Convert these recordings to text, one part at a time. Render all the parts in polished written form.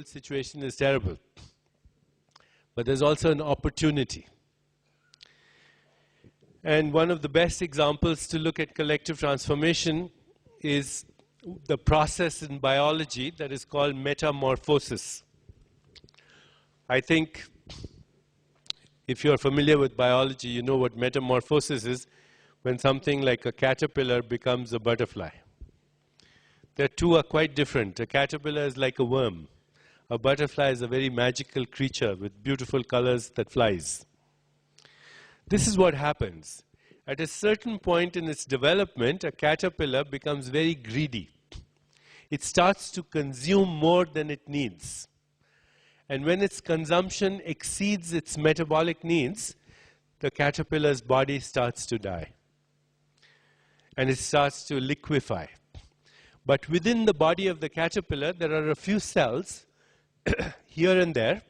old situation is terrible. But there's also an opportunity. And one of the best examples to look at collective transformation is the process in biology that is called metamorphosis. I think if you're familiar with biology, you know what metamorphosis is, when something like a caterpillar becomes a butterfly. The two are quite different. A caterpillar is like a worm. A butterfly is a very magical creature with beautiful colors that flies. This is what happens. At a certain point in its development, a caterpillar becomes very greedy. It starts to consume more than it needs. And when its consumption exceeds its metabolic needs, the caterpillar's body starts to die. And it starts to liquefy. But within the body of the caterpillar, there are a few cells here and there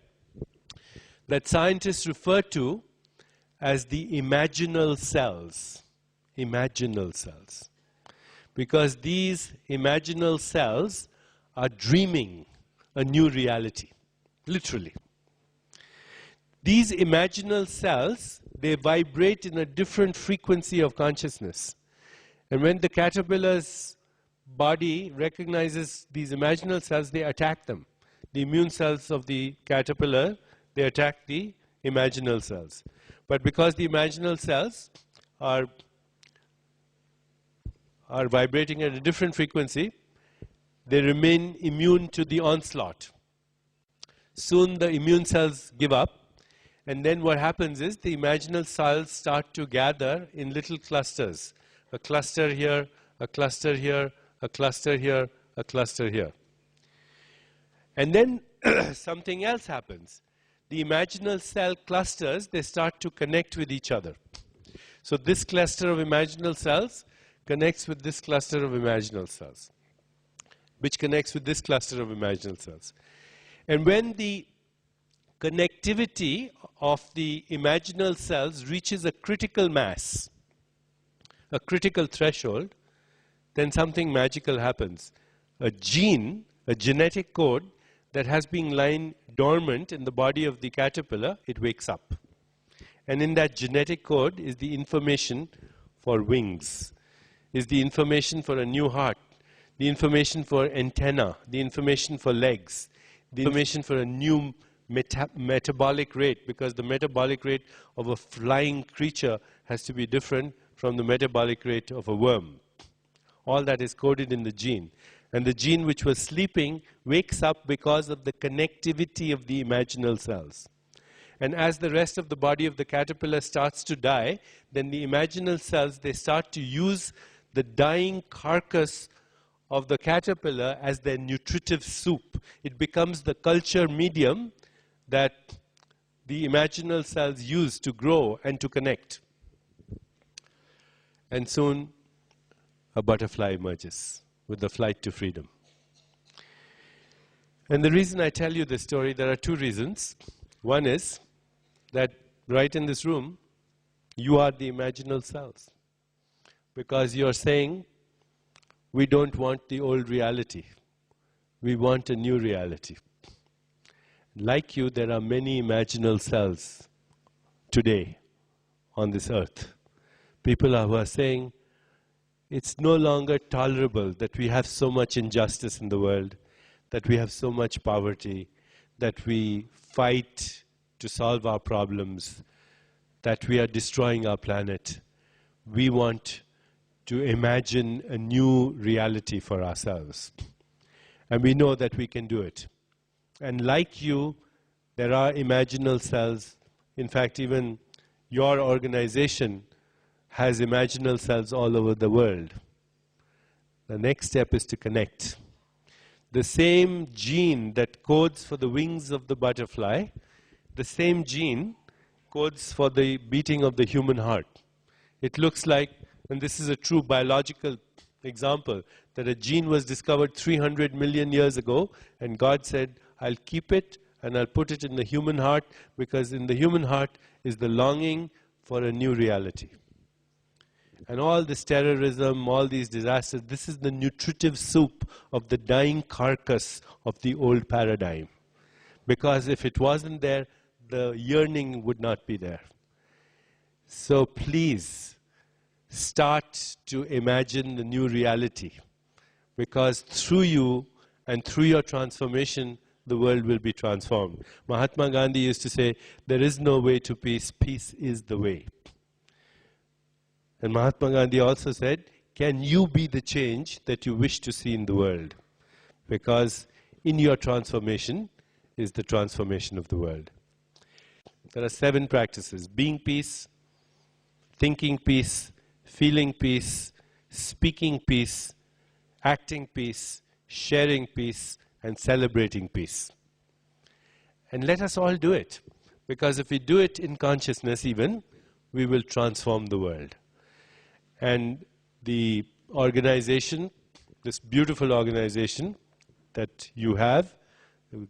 that scientists refer to as the imaginal cells. Imaginal cells. Because these imaginal cells are dreaming a new reality. Literally. These imaginal cells, they vibrate in a different frequency of consciousness. And when the caterpillar's body recognizes these imaginal cells, they attack them. The immune cells of the caterpillar, they attack the imaginal cells. But because the imaginal cells are vibrating at a different frequency, they remain immune to the onslaught. Soon the immune cells give up, and then what happens is the imaginal cells start to gather in little clusters. A cluster here, a cluster here, a cluster here, a cluster here. And then something else happens. The imaginal cell clusters, they start to connect with each other. So this cluster of imaginal cells connects with this cluster of imaginal cells, which connects with this cluster of imaginal cells. And when the connectivity of the imaginal cells reaches a critical mass, a critical threshold, then something magical happens. A gene, a genetic code that has been lying dormant in the body of the caterpillar, it wakes up. And in that genetic code is the information for wings, is the information for a new heart, the information for antenna, the information for legs, the information for a new metabolic rate, because the metabolic rate of a flying creature has to be different from the metabolic rate of a worm. All that is coded in the gene. And the gene which was sleeping wakes up because of the connectivity of the imaginal cells. And as the rest of the body of the caterpillar starts to die, then the imaginal cells, they start to use the dying carcass of the caterpillar as their nutritive soup. It becomes the culture medium that the imaginal cells use to grow and to connect. And soon, a butterfly emerges with the flight to freedom. And the reason I tell you this story, there are two reasons. One is that right in this room, you are the imaginal cells. Because you are saying, we don't want the old reality. We want a new reality. Like you, there are many imaginal cells today on this earth. People who are saying, it's no longer tolerable that we have so much injustice in the world, that we have so much poverty, that we fight to solve our problems, that we are destroying our planet. We want to imagine a new reality for ourselves. And we know that we can do it. And like you, there are imaginal cells. In fact, even your organization has imaginal cells all over the world. The next step is to connect. The same gene that codes for the wings of the butterfly, the same gene codes for the beating of the human heart. It looks like, and this is a true biological example, that a gene was discovered 300 million years ago, and God said, I'll keep it and I'll put it in the human heart, because in the human heart is the longing for a new reality. And all this terrorism, all these disasters, this is the nutritive soup of the dying carcass of the old paradigm. Because if it wasn't there, the yearning would not be there. So please, start to imagine the new reality. Because through you and through your transformation, the world will be transformed. Mahatma Gandhi used to say, there is no way to peace, peace is the way. And Mahatma Gandhi also said, can you be the change that you wish to see in the world? Because in your transformation is the transformation of the world. There are 7 practices: being peace, thinking peace, feeling peace, speaking peace, acting peace, sharing peace, and celebrating peace. And let us all do it. Because if we do it in consciousness even, we will transform the world. And the organization, this beautiful organization that you have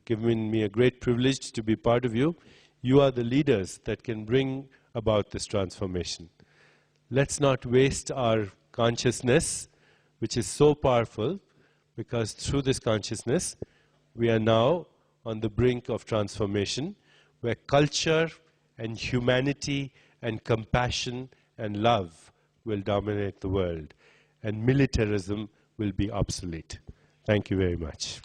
given me a great privilege to be part of you. You are the leaders that can bring about this transformation. Let's not waste our consciousness, which is so powerful, because through this consciousness, we are now on the brink of transformation, where culture and humanity and compassion and love will dominate the world, and militarism will be obsolete. Thank you very much.